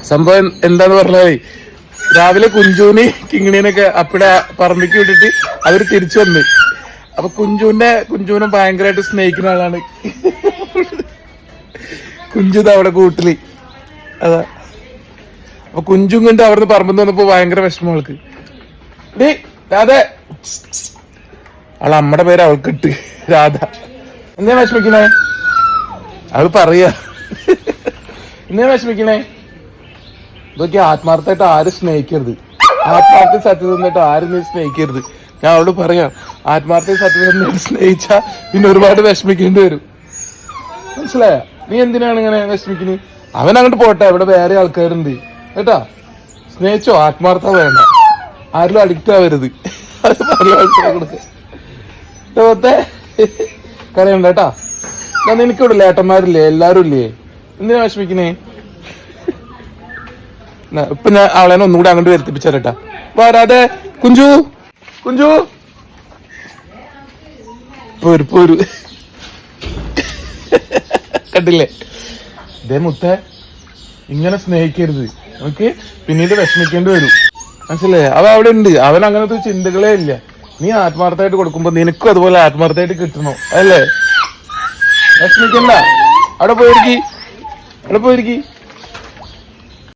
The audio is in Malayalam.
സംഭവം എന്താന്ന് പറഞ്ഞാലേ രാവിലെ കുഞ്ചൂന് കിങ്ങിണീനൊക്കെ അപ്പടെ പറമ്പിക്ക് വിട്ടിട്ട് അവര് തിരിച്ചു വന്ന്. അപ്പൊ കുഞ്ചൂനെ ഭയങ്കരമായിട്ട് സ്നേഹിക്കുന്ന ആളാണ് കുഞ്ചു അവിടെ കൂട്ടില്. അതാ അപ്പൊ കുഞ്ചും കൊണ്ട് അവിടുന്ന് പറമ്പെന്ന് വന്നപ്പോ ഭയങ്കര വിഷമം അവൾക്ക്. രാധ, അവളെ അമ്മയുടെ പേര് അവൾക്ക് ഇട്ട് രാധ. എന്താ വിഷമിക്കണേ? അവൾ പറയാ എന്നാ വിഷമിക്കണേ? ഇതൊക്കെ ആത്മാർത്ഥമായിട്ട് ആരും സ്നേഹിക്കരുത്. ആത്മാർത്ഥ സത്യസന്ധമായിട്ട് ആരും നീ സ്നേഹിക്കരുത്. ഞാൻ അവളോട് പറയാം, ആത്മാർത്ഥ സത്യസന്ധമായിട്ട് സ്നേഹിച്ചാ പിന്നെ ഒരുപാട് വിഷമിക്കേണ്ടി വരും. മനസ്സിലായ? നീ എന്തിനാണ് ഇങ്ങനെ വിഷമിക്കുന്നത്? അവൻ അങ്ങോട്ട് പോട്ടെ, ഇവിടെ വേറെ ആൾക്കാരുണ്ട് കേട്ടാ. സ്നേഹിച്ചോ, ആത്മാർത്ഥ വേണ്ട, ആരിലും അഡിക്റ്റ് ആവരുത്. അത് കൊടുക്കേ കരയണ്ട കേട്ടാ. നിനക്കിവിടെ ഏട്ടന്മാരില്ലേ, എല്ലാരും ഇല്ലേ? എന്തിനാ വിഷമിക്കണേ? ഇപ്പൊ ഞാൻ അവളെ ഒന്നുകൂടി അങ്ങോട്ട് വരുത്തിപ്പിച്ചാലേട്ടാ. വരാതെ കുഞ്ചു പോരു കണ്ടില്ലേ? ഇതേ മുത്തേ, ഇങ്ങനെ സ്നേഹിക്കരുത്. നമുക്ക് പിന്നീട് വിഷമിക്കേണ്ടി വരും. മനസ്സിലായേ? അവൻ അവിടെ ഉണ്ട്, അവൻ അങ്ങനത്തെ ചിന്തകളേ ഇല്ല. നീ ആത്മാർത്ഥമായിട്ട് കൊടുക്കുമ്പോ നിനക്കും അതുപോലെ ആത്മാർത്ഥമായിട്ട് കിട്ടണോ? അല്ലേ? വിഷമിക്കണ്ട, അവിടെ പോയിരിക്കി.